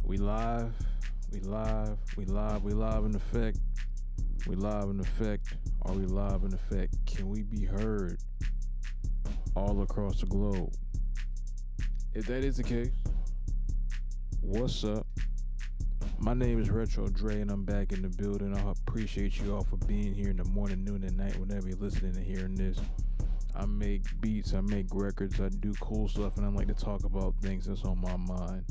We live, we live, we live, we live in effect. We live in effect. Are we live in effect? Can we be heard all across the globe? If that is the case, what's up? My name is Retro Dre and I'm back in the building. I appreciate you all for being here in the morning, noon, and night whenever you're listening and hearing this. I make beats, I make records, I do cool stuff, and I like to talk about things that's on my mind.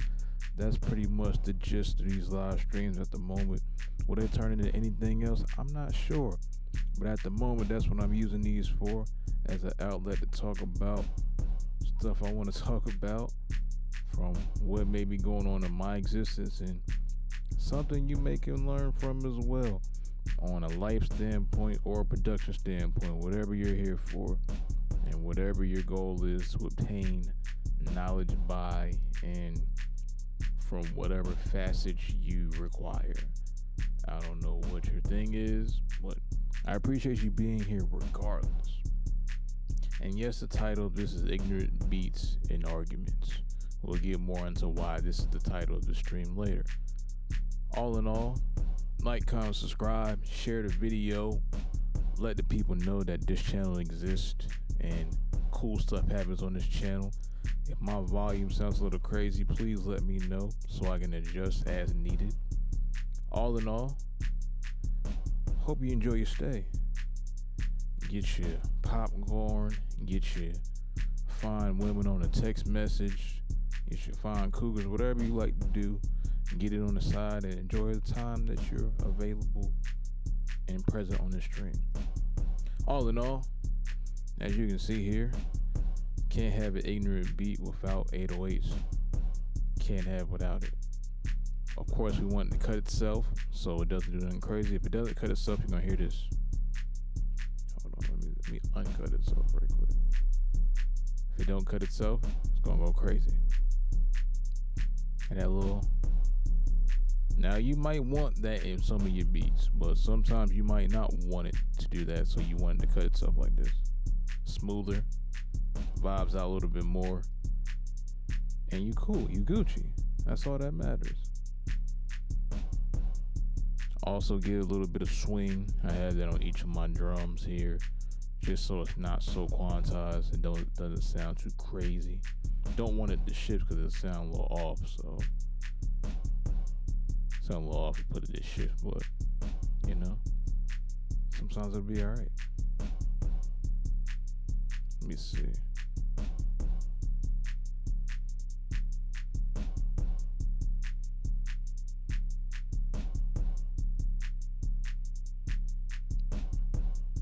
That's pretty much the gist of these live streams at the moment. Will they turn into anything else? I'm not sure. But at the moment, that's what I'm using these for, as an outlet to talk about stuff I want to talk about, from what may be going on in my existence and something you may can learn from as well, on a life standpoint or a production standpoint, whatever you're here for and whatever your goal is to obtain knowledge by and from whatever facets you require. I don't know what your thing is, but I appreciate you being here regardless. And yes, the title of this is Ignorant Beats and Arguments. We'll get more into why this is the title of the stream later. All in all, like, comment, subscribe, share the video, let the people know that this channel exists and cool stuff happens on this channel. If my volume sounds a little crazy, please let me know so I can adjust as needed. All in all, hope you enjoy your stay. Get your popcorn, get your fine women on a text message, get your fine cougars, whatever you like to do. Get it on the side and enjoy the time that you're available and present on the stream. All in all, as you can see here, can't have an ignorant beat without 808s. Can't have without it. Of course, we want it to cut itself so it doesn't do nothing crazy. If it doesn't cut itself, you're gonna hear this. Hold on, let me uncut itself right quick. If it don't cut itself, it's gonna go crazy. And that little. Now, you might want that in some of your beats, but sometimes you might not want it to do that, so you want it to cut itself like this. Smoother, vibes out a little bit more, and you cool, you Gucci. That's all that matters. Also get a little bit of swing. I have that on each of my drums here, just so it's not so quantized and doesn't sound too crazy. Don't want it to shift because it sound a little off, so sound a little off to put it this shift, but you know, sometimes it'll be alright. Let me see.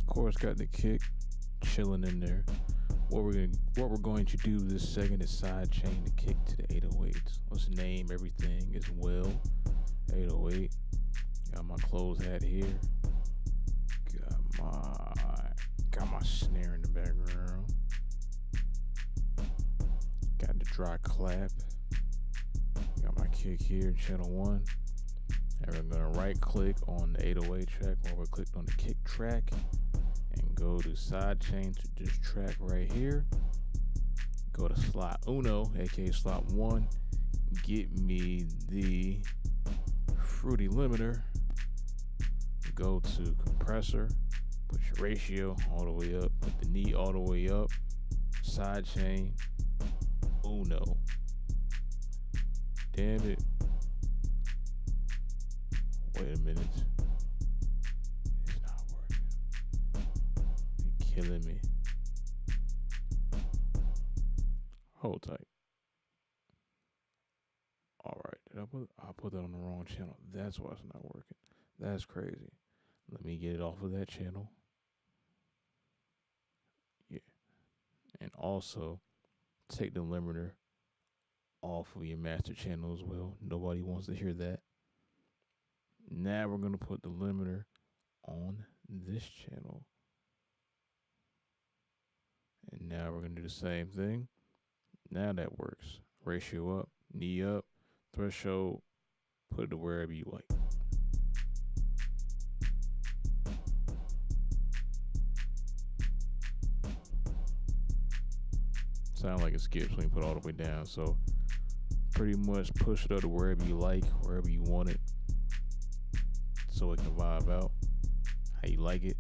Of course, got the kick chilling in there. What we're going to do this second is side chain the kick to the 808s. Let's name everything as well. 808. Got my closed hat here. Got my snare in the background. Got the dry clap. Got my kick here, channel 1. And we're gonna right click on the 808 track while we're clicked on the kick track and go to side chain to this track right here. Go to slot uno, aka slot 1. Get me the fruity limiter. Go to compressor, put your ratio all the way up, put the knee all the way up, side chain, uno. Damn it. Wait a minute. It's not working. You're killing me. Hold tight. Alright, I put that on the wrong channel. That's why it's not working. That's crazy. Let me get it off of that channel. Yeah. And also take the limiter off of your master channel as well. Nobody wants to hear that. Now we're going to put the limiter on this channel. And now we're going to do the same thing. Now that works. Ratio up, knee up, threshold, put it to wherever you like. Sound like it skips when you put it all the way down. So pretty much push it up to wherever you like, wherever you want it, so it can vibe out how you like it.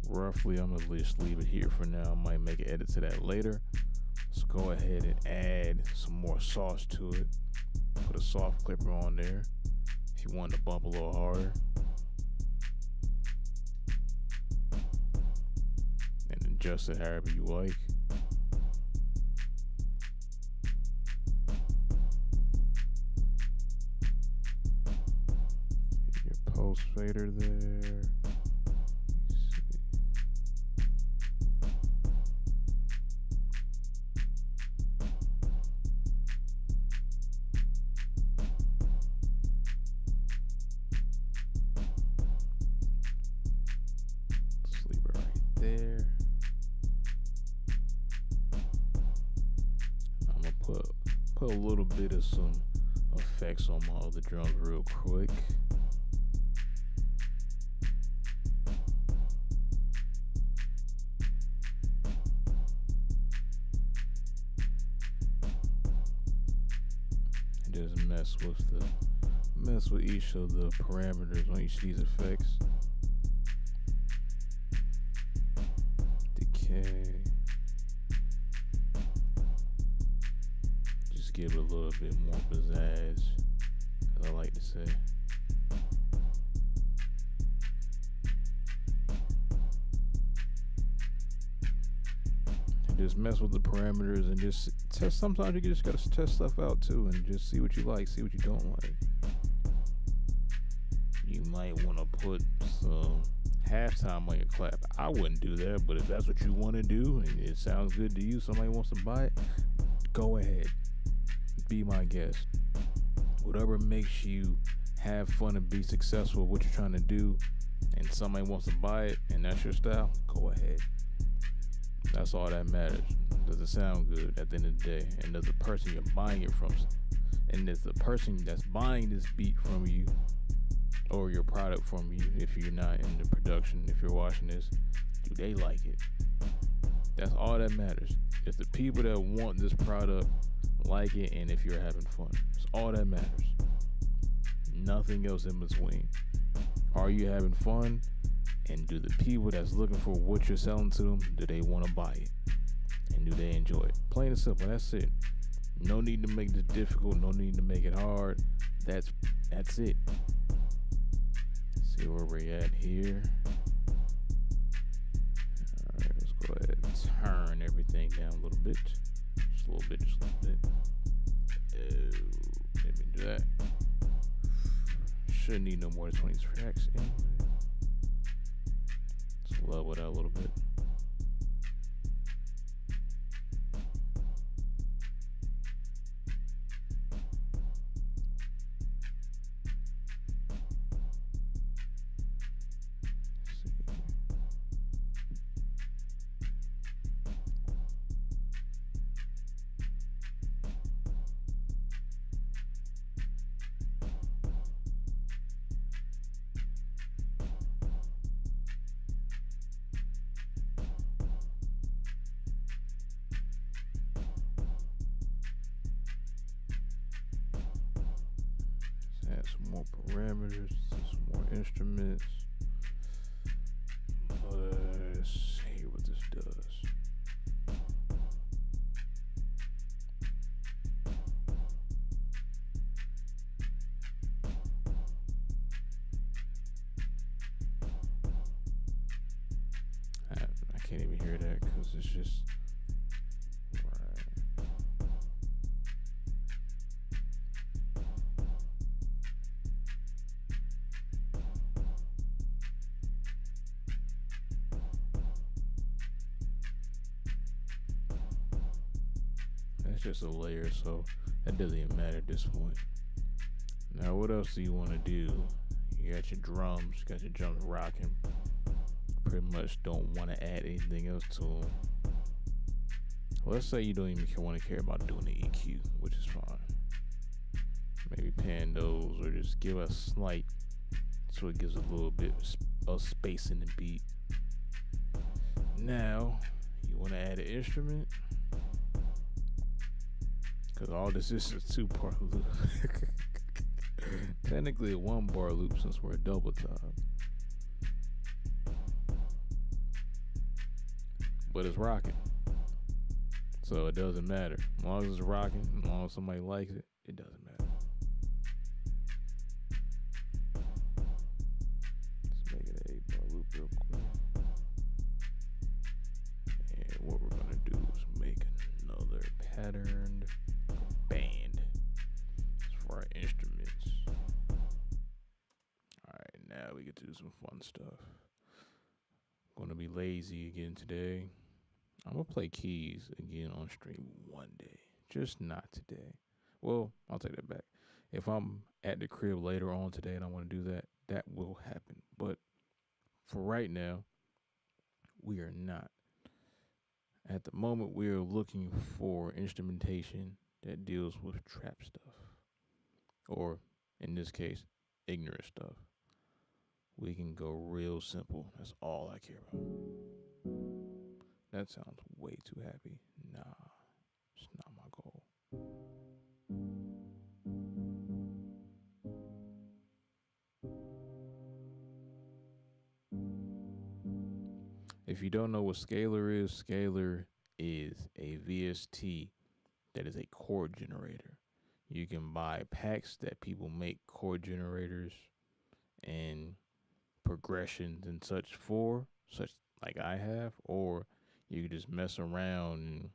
Roughly, I'm gonna just leave it here for now. I might make an edit to that later. Let's go ahead and add some more sauce to it. Put a soft clipper on there if you want to bump a little harder. And adjust it however you like. Get your post fader there. There. I'm gonna put a little bit of some effects on my other drums real quick. And just mess with each of the parameters on each of these effects. Decay. Just give it a little bit more pizzazz, as I like to say. And just mess with the parameters and just test. Sometimes you just gotta test stuff out too and just see what you like, see what you don't like. You might want to put some halftime on your clap. I wouldn't do that, but if that's what you want to do and it sounds good to you, somebody wants to buy it, go ahead. Be my guest. Whatever makes you have fun and be successful at what you're trying to do, and somebody wants to buy it and that's your style, go ahead. That's all that matters. Does it sound good at the end of the day? And does the person you're buying it from, and does the person that's buying this beat from you or your product from you, if you're not in the production, if you're watching this, do they like it? That's all that matters. If the people that want this product like it, and if you're having fun, it's all that matters. Nothing else in between. Are you having fun? And do the people that's looking for what you're selling to them, do they want to buy it? And do they enjoy it? Plain and simple, that's it. No need to make this difficult, no need to make it hard. That's it. See where we're at here. Alright, let's go ahead and turn everything down a little bit. Just a little bit, just a little bit. Let me do that. Shouldn't need no more than 20 tracks anyway. Let's level it out a little bit. Add some more parameters, some more instruments. Let's see what this does. I can't even hear that because it's just just a layer, so that doesn't even matter at this point. Now, what else do you want to do? You got your drums, rocking. Pretty much don't want to add anything else to them. Let's say you don't even want to care about doing the EQ, which is fine. Maybe pan those, or just give a slight, so it gives a little bit of space in the beat. Now, you want to add an instrument? Because all this is a 2-bar loop. Technically a 1-bar loop since we're a double time. But it's rocking. So it doesn't matter. As long as it's rocking, as long as somebody likes it, it doesn't matter. Let's make it an 8-bar loop real quick. And what we're going to do is make another patterned band for our instruments. Alright, now we get to do some fun stuff. I'm going to be lazy again today. I'm going to play keys again on stream one day. Just not today. Well, I'll take that back. If I'm at the crib later on today and I want to do that, that will happen. But for right now, we are not. At the moment, we are looking for instrumentation that deals with trap stuff. Or, in this case, ignorant stuff. We can go real simple. That's all I care about. That sounds way too happy. Nah, it's not my goal. If you don't know what scalar is a VST that is a chord generator. You can buy packs that people make chord generators and progressions and such for, such like I have, or you can just mess around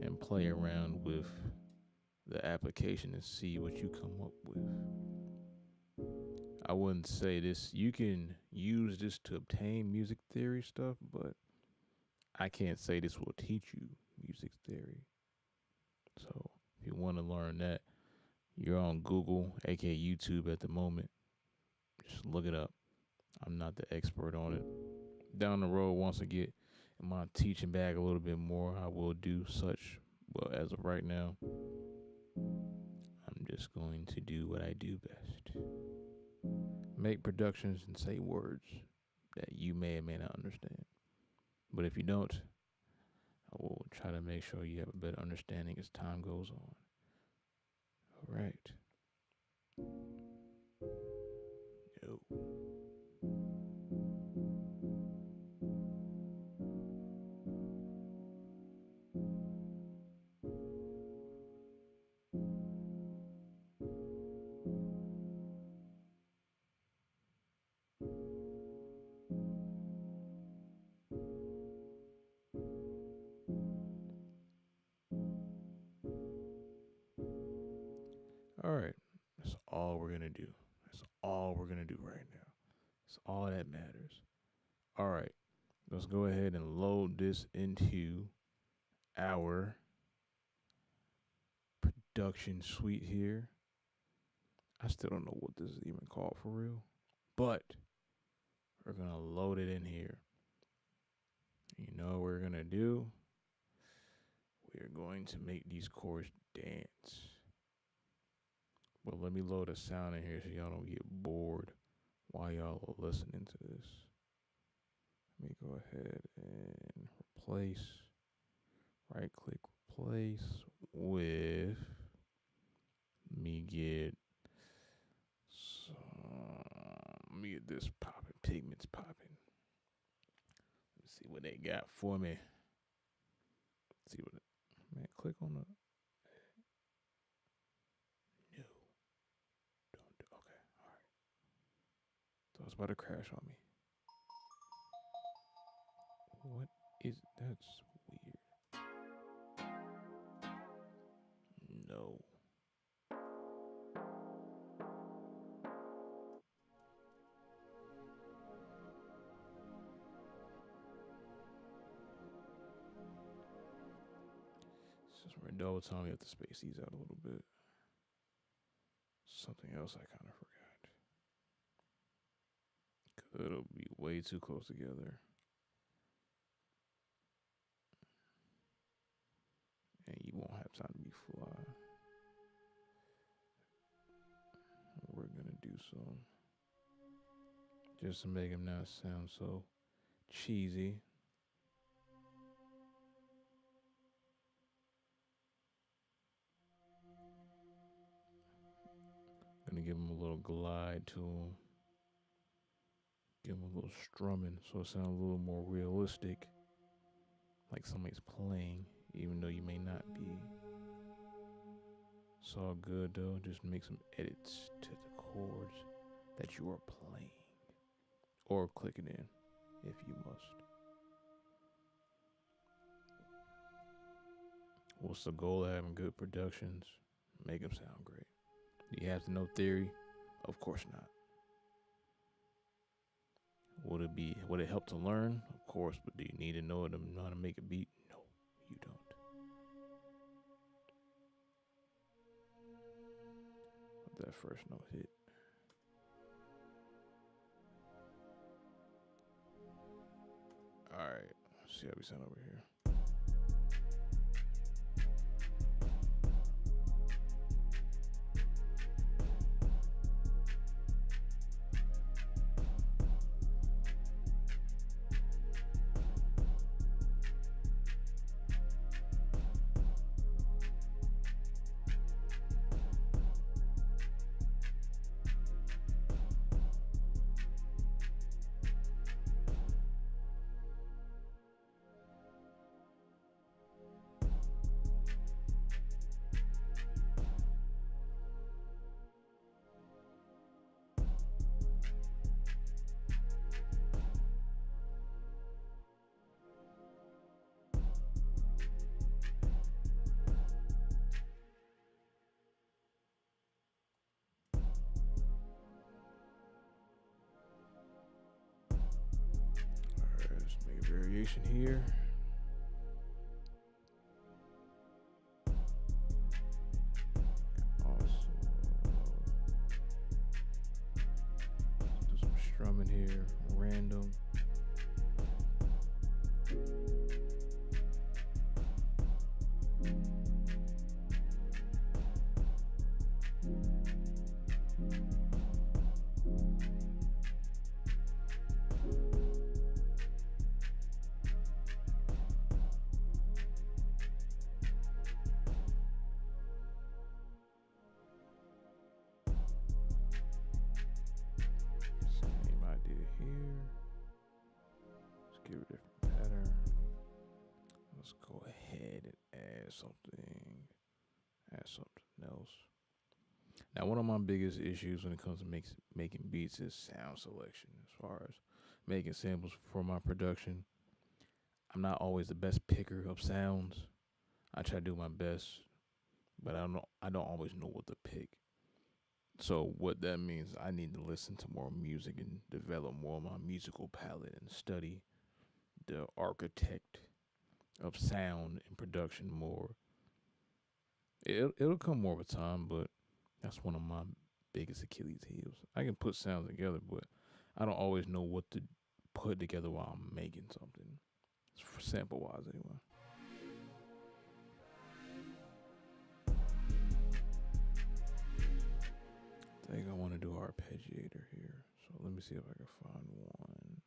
and play around with the application and see what you come up with. I wouldn't say this, you can use this to obtain music theory stuff, but I can't say this will teach you music theory. So if you want to learn that, you're on Google, aka YouTube at the moment. Just look it up. I'm not the expert on it. Down the road, once I get in my teaching bag a little bit more, I will do such. But as of right now, I'm just going to do what I do best. Make productions and say words that you may or may not understand. But if you don't, I will try to make sure you have a better understanding as time goes on. All right. Yo. All right. That's all we're going to do. That's all we're going to do right now. That's all that matters. All right. Let's go ahead and load this into our production suite here. I still don't know what this is even called for real, but we're going to load it in here. You know what we're going to do? We're going to make these chords dance. Well, let me load a sound in here so y'all don't get bored while y'all are listening to this. Let me go ahead and replace, right click, replace with, let me get this popping, pigments popping. Let's see what they got for me. Let's see what, man, click on the, no, don't do, okay, all right. So it's about to crash on me. What is, that's weird. No. Since we're in double time, we have to space these out a little bit. Something else I kind of forgot. Cause it'll be way too close together. And you won't have time to be fly. We're gonna do some, just to make him not sound so cheesy. Gonna give them a little glide to them. Give them a little strumming so it sounds a little more realistic, like somebody's playing, even though you may not be. It's all good though. Just make some edits to the chords that you are playing, or click it in if you must. What's the goal of having good productions? Make them sound great. Do you have to know theory? Of course not. Would it help to learn? Of course, but do you need to know how to make a beat? No, you don't. Let that first note hit. Alright, let's see how we sound over here. Let's make a variation here. Also, do some strumming here, random. Same idea here. Let's give it a different pattern. Let's go ahead and add something else. Now, one of my biggest issues when it comes to making beats is sound selection. As far as making samples for my production, I'm not always the best picker of sounds. I try to do my best, but I don't always know what to pick. So what that means, I need to listen to more music and develop more of my musical palette and study the architect of sound and production more. It'll come more over time, but that's one of my biggest Achilles heels. I can put sounds together, but I don't always know what to put together while I'm making something. For sample wise, anyway. I think I want to do arpeggiator here. So let me see if I can find one.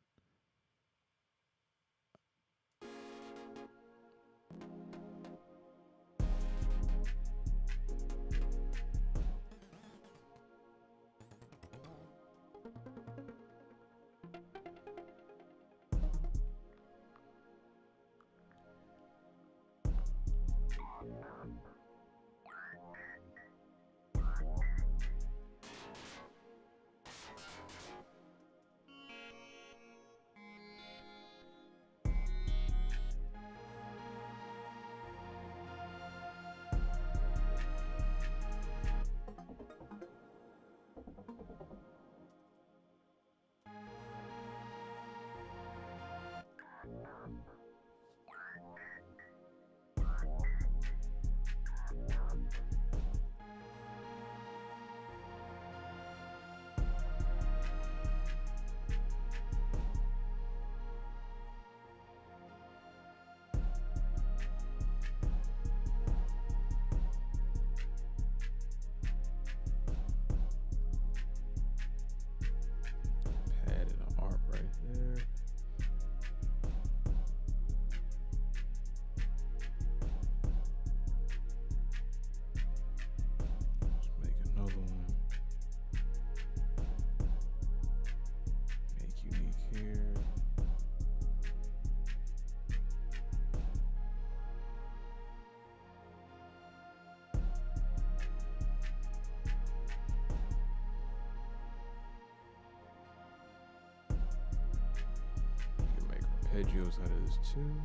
arpeggios out of this too.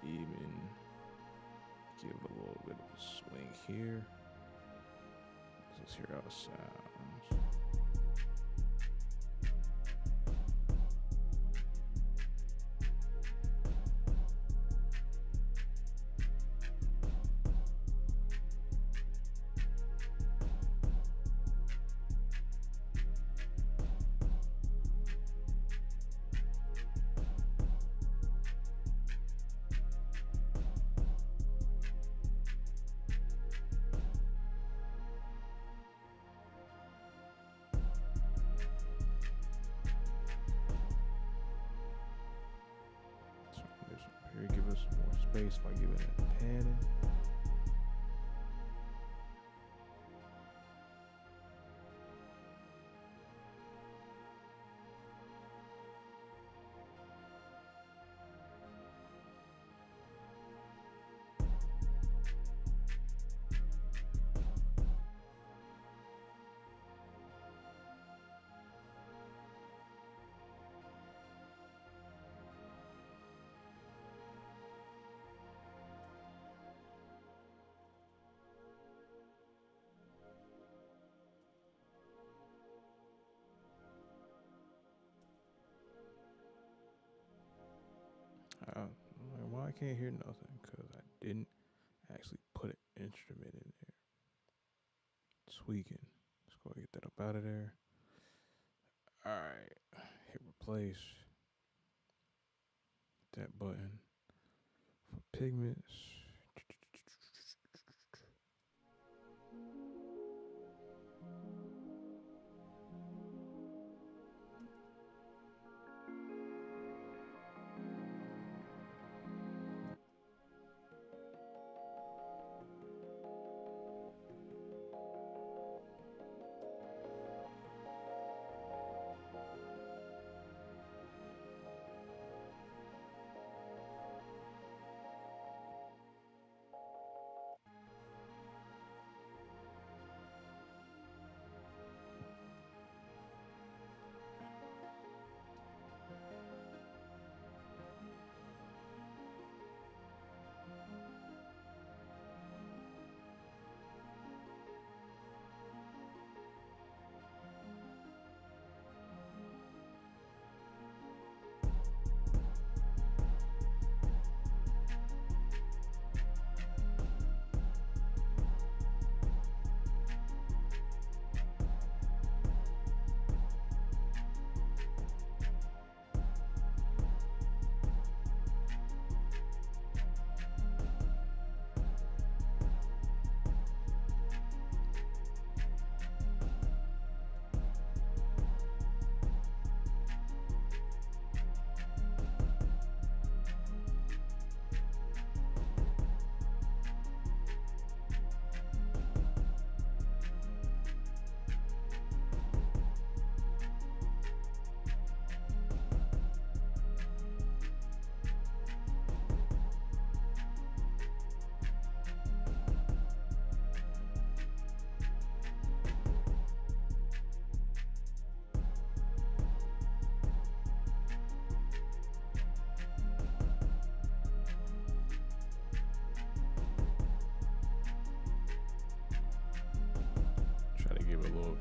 Even give it a little bit of a swing here. Let's hear how it sounds. Here, give us some more space by giving it panning. Why I can't hear nothing? Because I didn't actually put an instrument in there. Tweaking. Let's go get that up out of there. Alright. Hit replace. That button for pigments.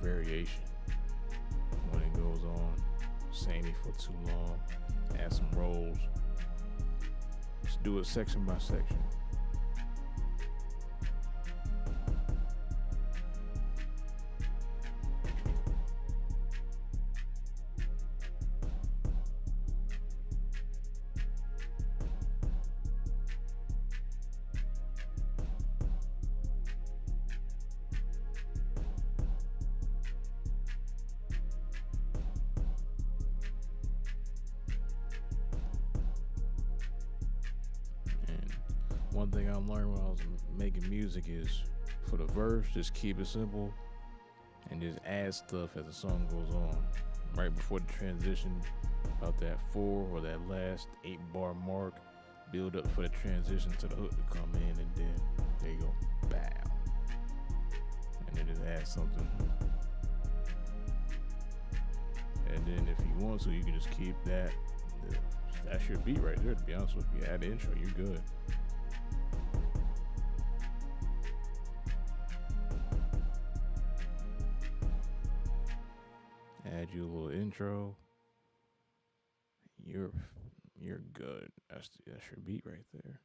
Variation when it goes on. Samey for too long. Add some rolls. Just do it section by section. One thing I learned when I was making music is for the verse, just keep it simple and just add stuff as the song goes on. Right before the transition, about that 4 or that last 8-bar mark, build up for the transition to the hook to come in, and then there you go, bow. And then just add something. then if you want to, you can just keep that. That's your beat right there. To be honest with you, add the intro, you're good. Add you a little intro. You're good. That's your beat right there.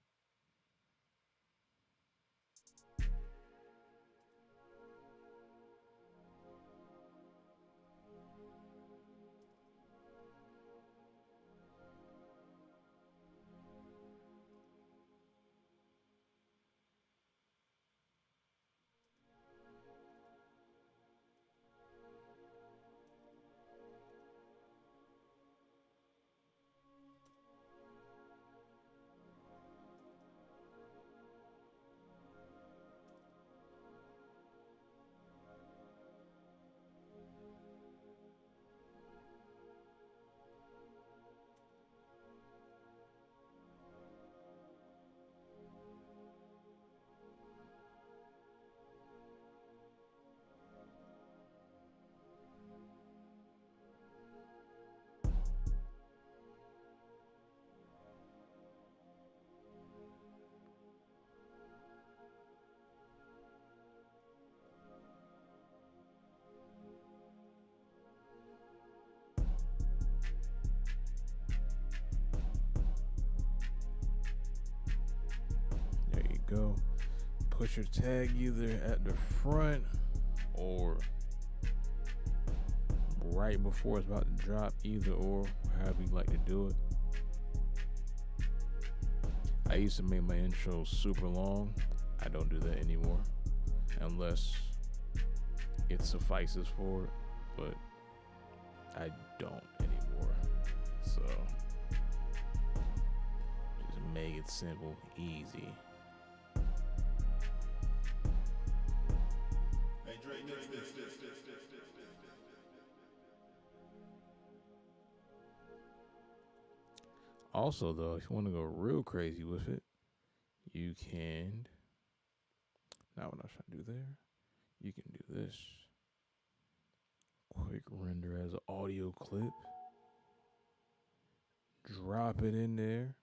There you go. Put your tag either at the front or right before it's about to drop, either or, however you like to do it. I used to make my intros super long. I don't do that anymore unless it suffices for it, but I don't anymore. So just make it simple, easy. Hey, Dre, this. Also, though, if you want to go real crazy with it, you can. Not what I was trying to do there. You can do this. Quick render as an audio clip. Drop it in there.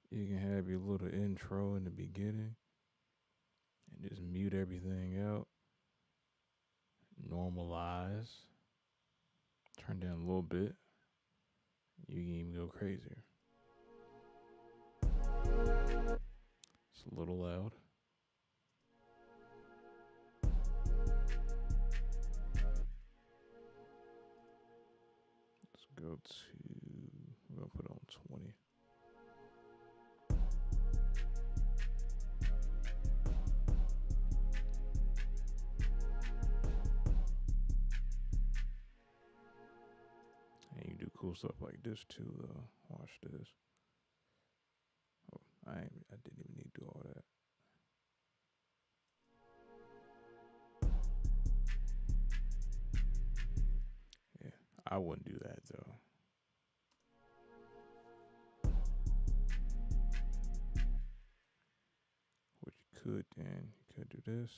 You can have your little intro in the beginning and just mute everything out. Normalize. Turn down a little bit. You can even go crazier. It's a little loud. Let's go to, we're going to put it on 20. And you do cool stuff like this too, though. Watch this. Oh, I didn't even need to do all that. Yeah, I wouldn't do that though. What you could then, you could do this.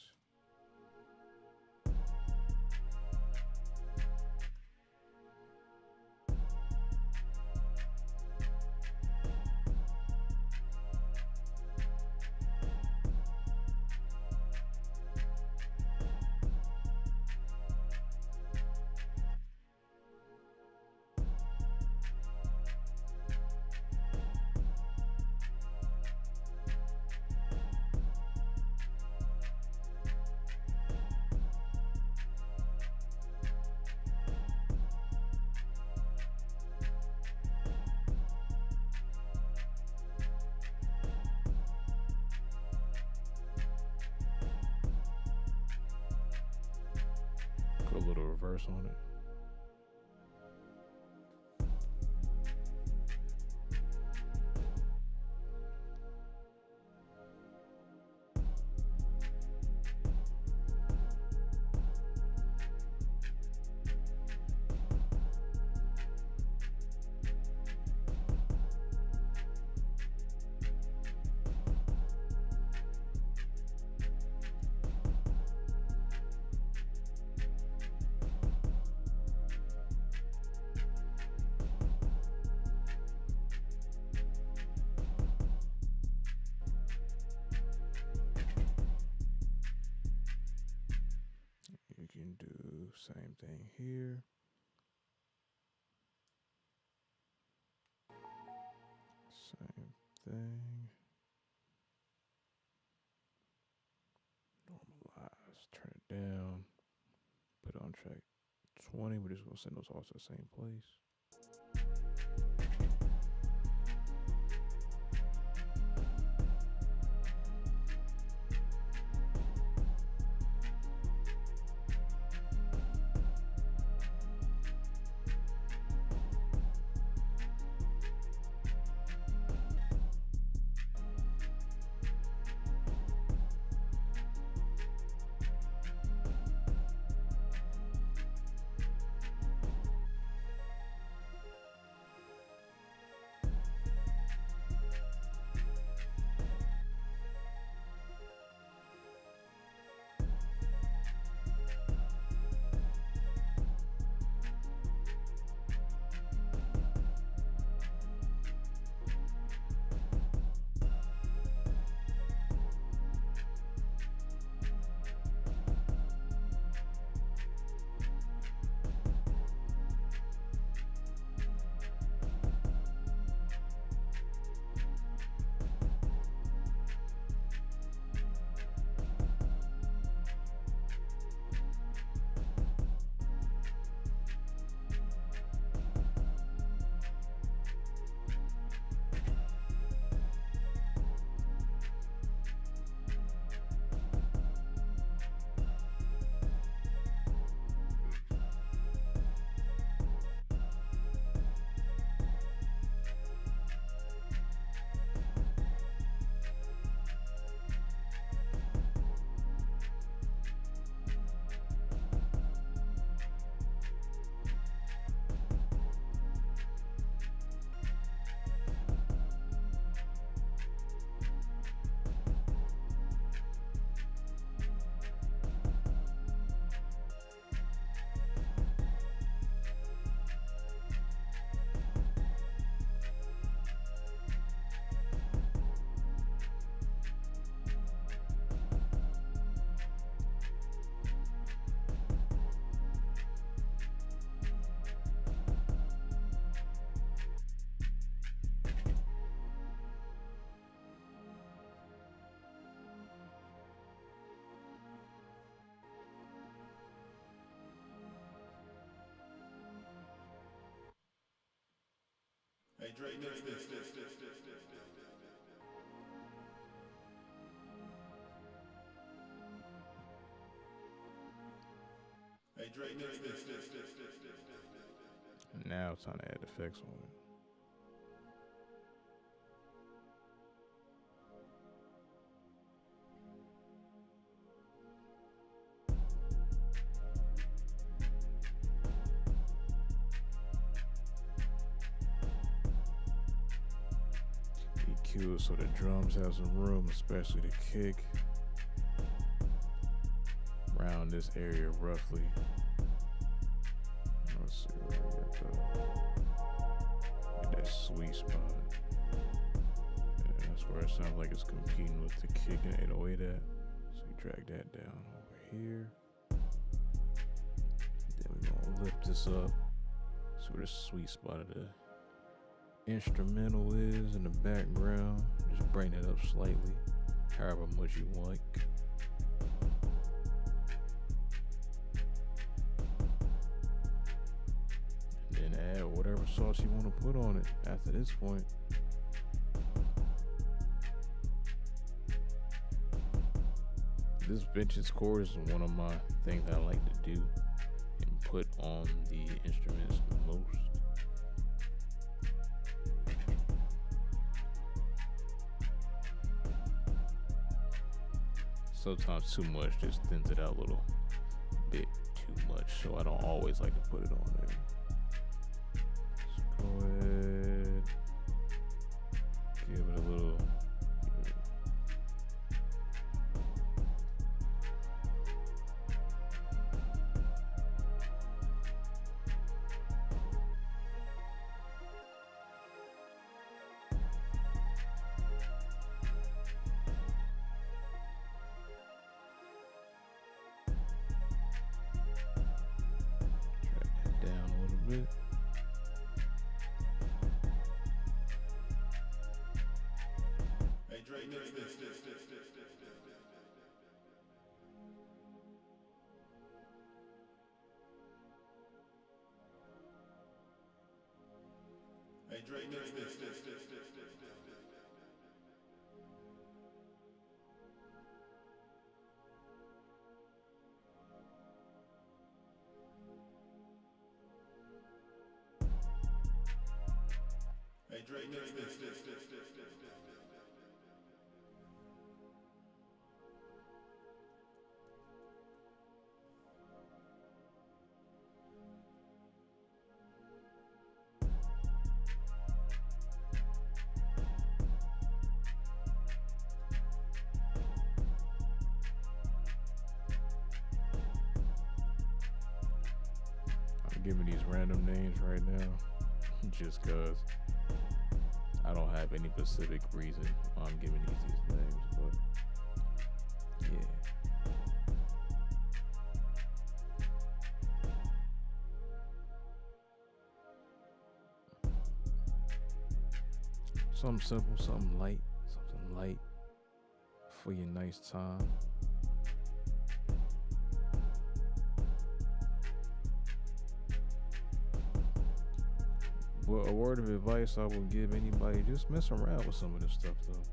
Put a little reverse on it. Same thing here. Same thing. Normalize. Turn it down. Put it on track 20. We're just gonna send those all to the same place. Hey Dre, mix this. Hey Dre, mix this. Now it's time to add effects on it. EQ it so the drums have some room, especially the kick. Around this area roughly. Let's see where we at though. Get that sweet spot. Yeah, that's where it sounds like it's competing with the kick and 808 at. So we drag that down over here. Then we're gonna lift this up. See where the sweet spot of the instrumental is in the background. Just bring it up slightly, however much you like. And then add whatever sauce you want to put on it after this point. This vintage chord is one of my things that I like to do and put on the instruments the most. Sometimes too much just thins it out a little bit too much, so I don't always like to put it on there. Let's go ahead, give it a little. it. Hey Drake, mix this. Hey Drake, mix this. Hey Drake, mix this. I'm giving these random names right now just because I don't have any specific reason why I'm giving these names, but yeah. Something simple, something light for your nice time. But a word of advice I would give anybody, just mess around with some of this stuff though.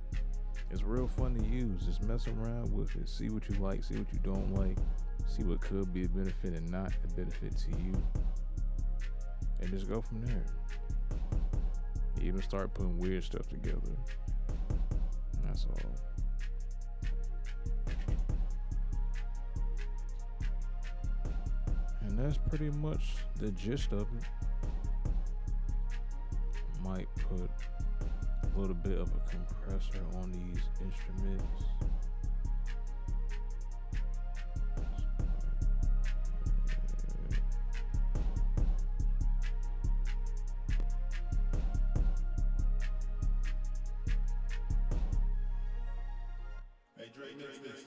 It's real fun to use. Just mess around with it. See what you like, see what you don't like, see what could be a benefit and not a benefit to you. And just go from there. Even start putting weird stuff together. That's all. And that's pretty much the gist of it. Might put a little bit of a compressor on these instruments. Hey Drake, mix this.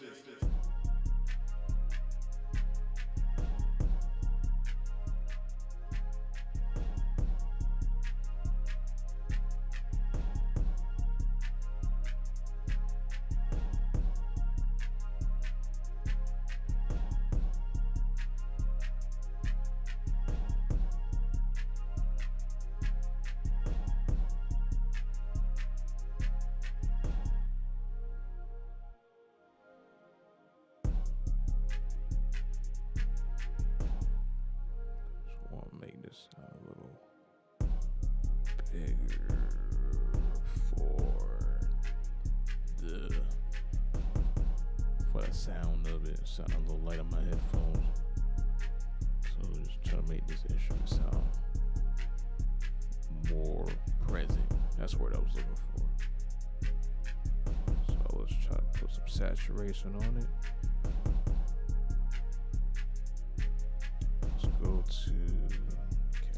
Make this sound a little bigger for the sound of it. Sound a little light on my headphones. So just try to make this instrument sound more present. That's what I was looking for. So let's try to put some saturation on it. Let's go to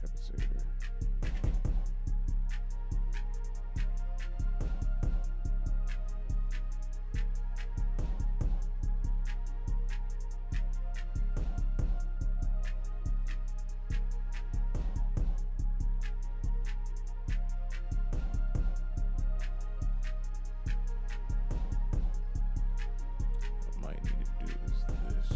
capitator. What I might need to do is this.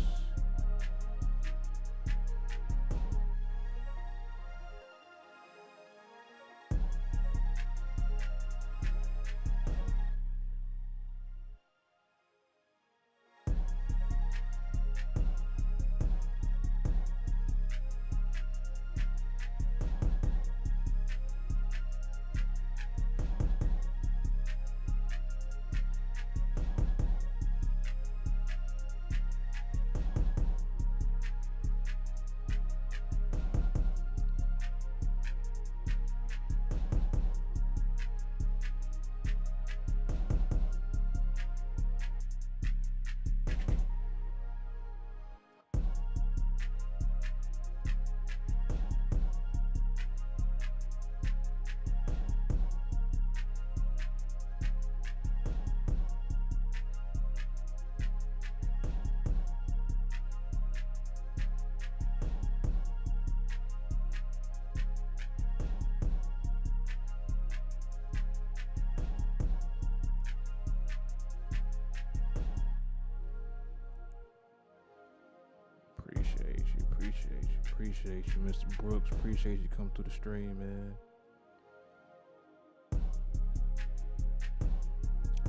Appreciate you, Mr. Brooks. Appreciate you come through the stream, man.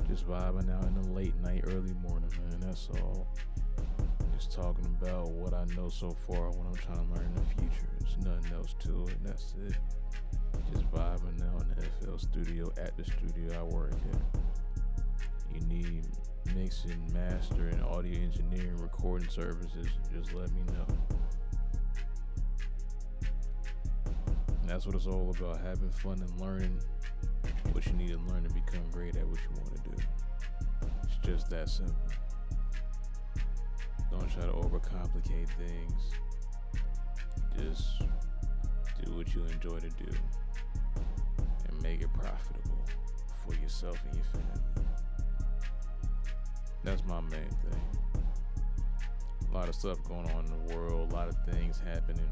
Just vibing out in the late night, early morning, man. That's all. Just talking about what I know so far, what I'm trying to learn in the future. There's nothing else to it. That's it. Just vibing out in the FL studio, at the studio I work at. You need mixing, mastering, audio engineering, recording services, just let me know. And that's what it's all about, having fun and learning what you need to learn to become great at what you want to do. It's just that simple. Don't try to overcomplicate things. Just do what you enjoy to do and make it profitable for yourself and your family. That's my main thing. A lot of stuff going on in the world, a lot of things happening,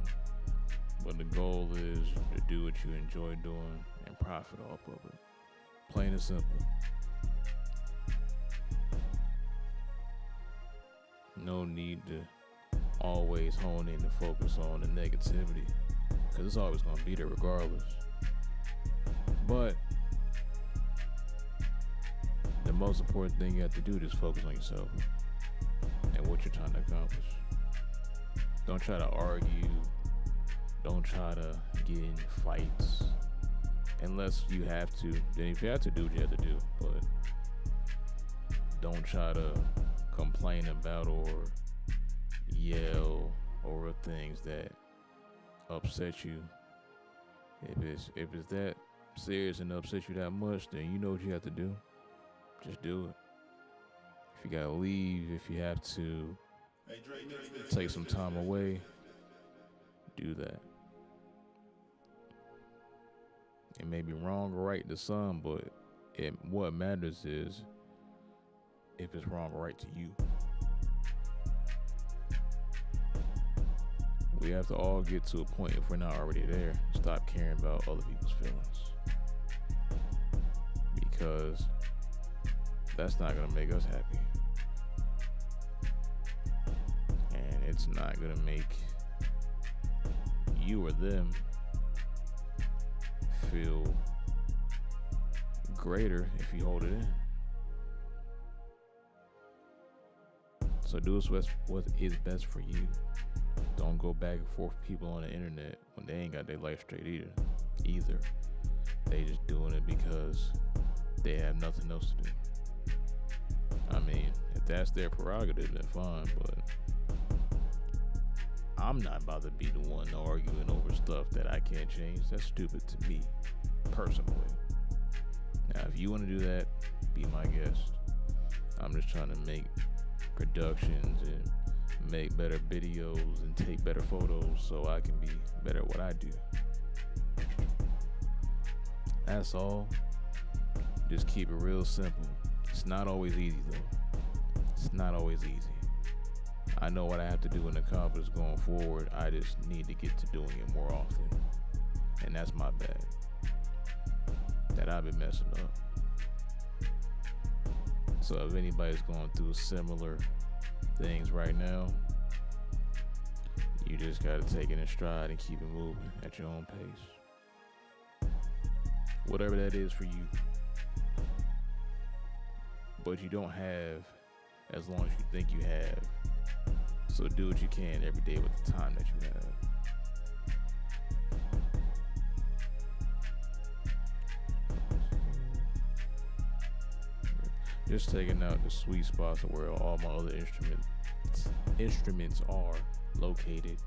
but the goal is to do what you enjoy doing and profit off of it. Plain and simple. No need to always hone in and focus on the negativity, because it's always going to be there regardless. But the most important thing you have to do is focus on yourself and what you're trying to accomplish. Don't try to argue. Don't try to get in fights unless you have to. Then if you have to do what you have to do, but don't try to complain about or yell over things that upset you. If it's that serious and upset you that much, then you know what you have to do. Just do it. If you gotta leave, if you have to take some time away, do that. It may be wrong or right to some, but what matters is if it's wrong or right to you. We have to all get to a point, if we're not already there, stop caring about other people's feelings. Because that's not gonna make us happy. And it's not gonna make you or them feel greater if you hold it in. So do what is best for you. Don't go back and forth with people on the internet when they ain't got their life straight either. They just doing it because they have nothing else to do. I mean, if that's their prerogative, then fine, but I'm not about to be the one arguing over stuff that I can't change. That's stupid to me, personally. Now, if you want to do that, be my guest. I'm just trying to make productions and make better videos and take better photos so I can be better at what I do. That's all. Just keep it real simple. It's not always easy, though. It's not always easy. I know what I have to do and accomplish going forward. I just need to get to doing it more often. And that's my bad. That I've been messing up. So if anybody's going through similar things right now, you just gotta take it in stride and keep it moving at your own pace. Whatever that is for you. But you don't have as long as you think you have. So do what you can every day with the time that you have. Just taking out the sweet spots of where all my other instruments are located,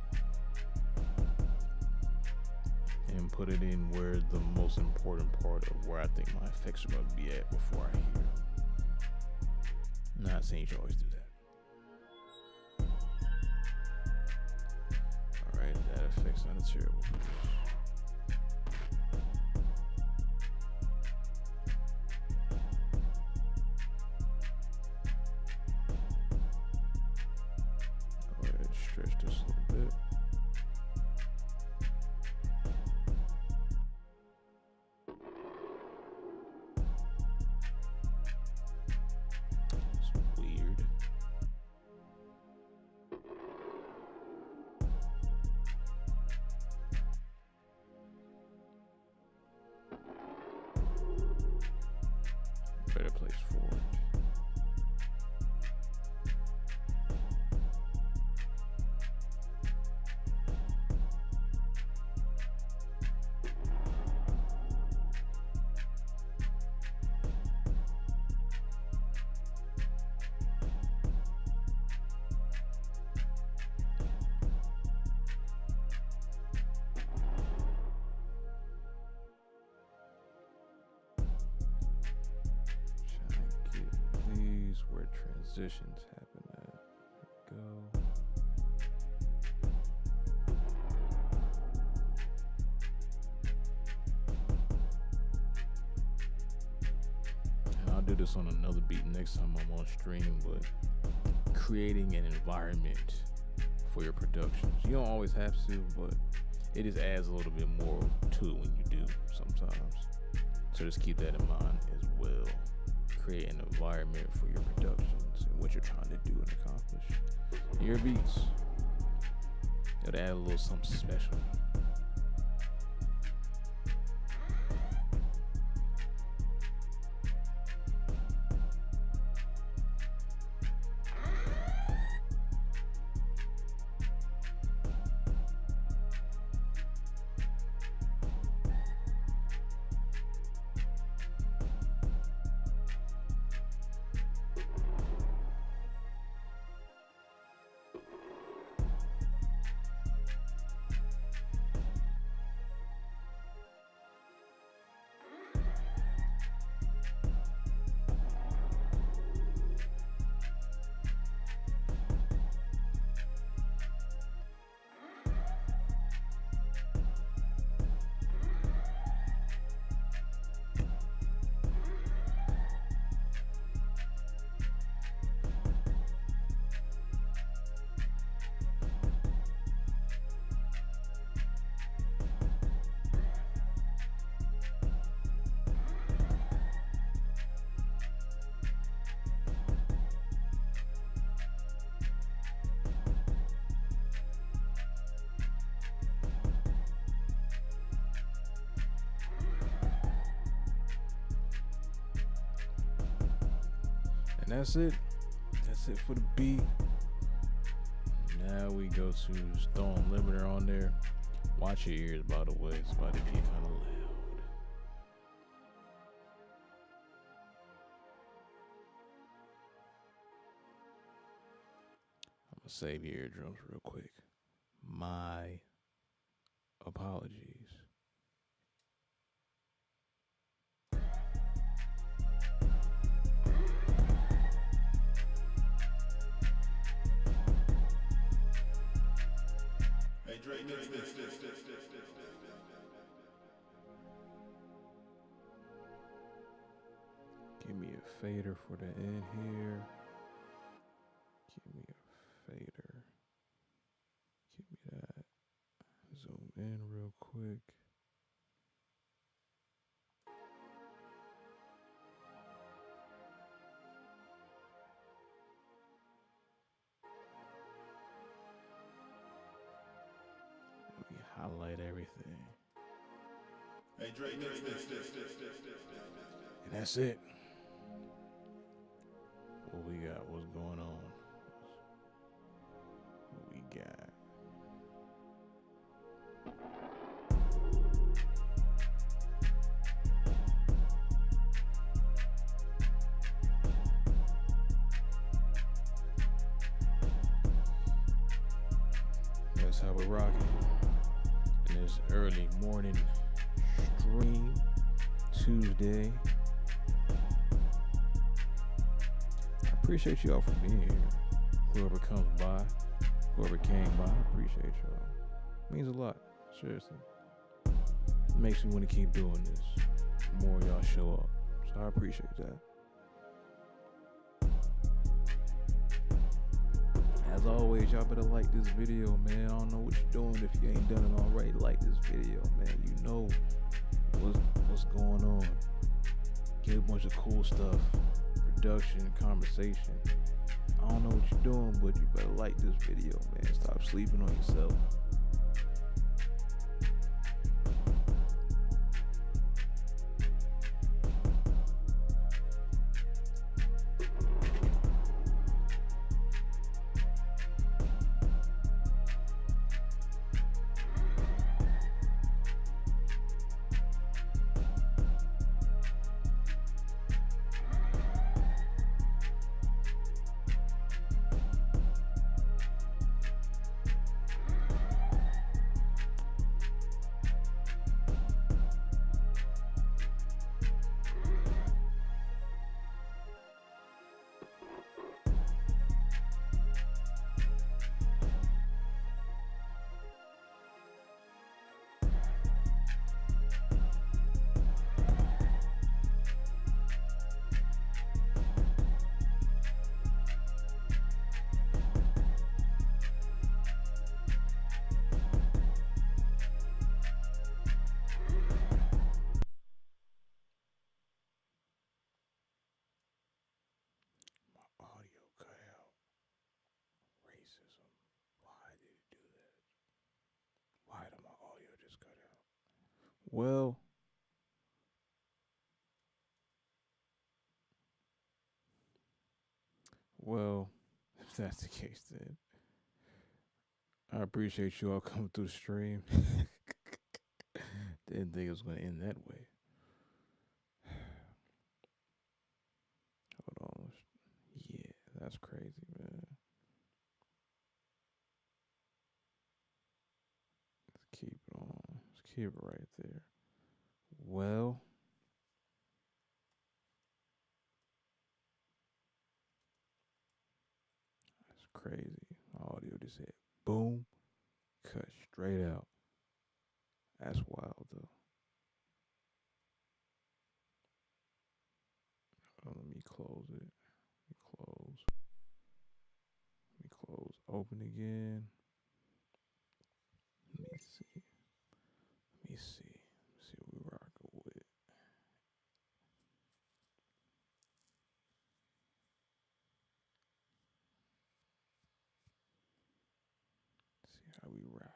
and put it in where the most important part of where I think my effects are going to be at before I hear them. Not saying you should always do that. Alright, that effect's not a terrible place. Stretch this a little bit. It's weird. better place for it. Where transitions happen at. Go. And I'll do this on another beat next time I'm on stream, but creating an environment for your productions. You don't always have to, but it just adds a little bit more to it when you do sometimes. So just keep that in mind as well. Create an environment for your productions and what you're trying to do and accomplish. And your beats, it'll add a little something special. And that's it. That's it for the beat. Now we go to just throwing limiter on there. Watch your ears, by the way. It's about to get kind of loud. I'm gonna save your eardrums real quick. My apologies. Hey Drake, mix this. Give me a fader for the end here. Give me a fader. Give me that. Zoom in real quick. Let me highlight everything. Hey Drake, mix this. And that's it. What we got? What's going on? What we got? That's how we're rocking in this early morning stream, Tuesday. Appreciate y'all for being here. Whoever comes by, whoever came by, I appreciate y'all. It means a lot, seriously. It makes me want to keep doing this. The more y'all show up. So I appreciate that. As always, y'all better like this video, man. I don't know what you're doing if you ain't done it already. Like this video, man. You know what's going on. Get a bunch of cool stuff. Production, conversation. I don't know what you're doing, but you better like this video, man. Stop sleeping on yourself. Well, well, if that's the case, then I appreciate you all coming through the stream. Didn't think it was gonna end that way. Hold on. Yeah, that's crazy, man. Let's keep it on. Let's keep it right there. Well, that's crazy. Audio just said boom, cut straight out. That's wild though. Let me close it. Let me close. Let me close. Open again. Let me see. Let me see. Let me see what we rocking with. See how we rock it.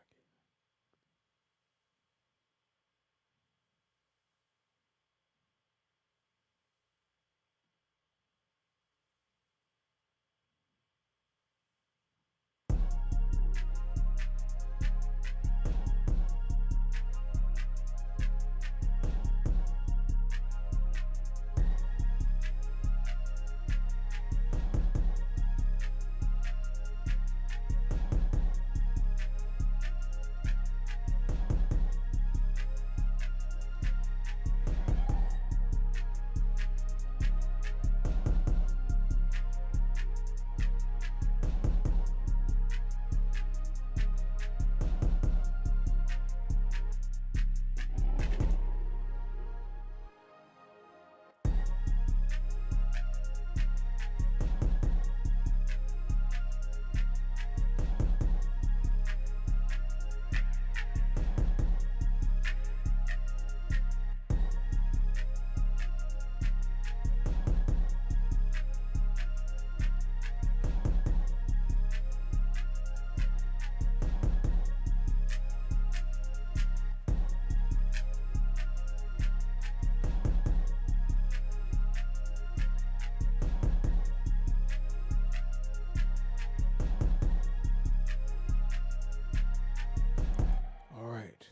All right.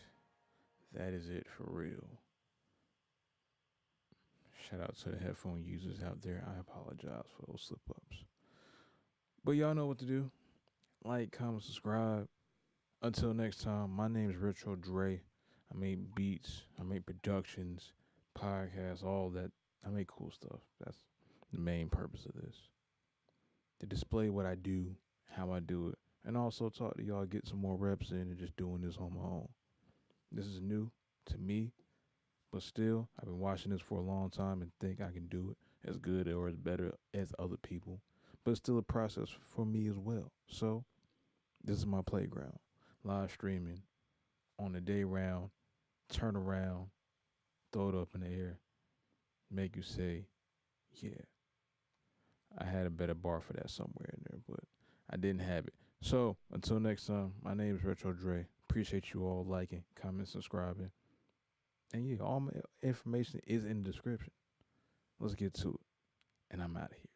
That is it for real. Shout out to the headphone users out there. I apologize for those slip ups. But y'all know what to do. Like, comment, subscribe. Until next time, my name is Retro Dre. I make beats, I make productions, podcasts, all that. I make cool stuff. That's the main purpose of this. To display what I do, how I do it, and also talk to y'all, get some more reps in and just doing this on my own. This is new to me, but still, I've been watching this for a long time and think I can do it as good or as better as other people. But it's still a process for me as well. So, this is my playground. Live streaming on the day round, turn around, throw it up in the air, make you say, yeah, I had a better bar for that somewhere in there, but I didn't have it. So, until next time, my name is Retro Dre. Appreciate you all liking, commenting, subscribing. And yeah, all my information is in the description. Let's get to it. And I'm out of here.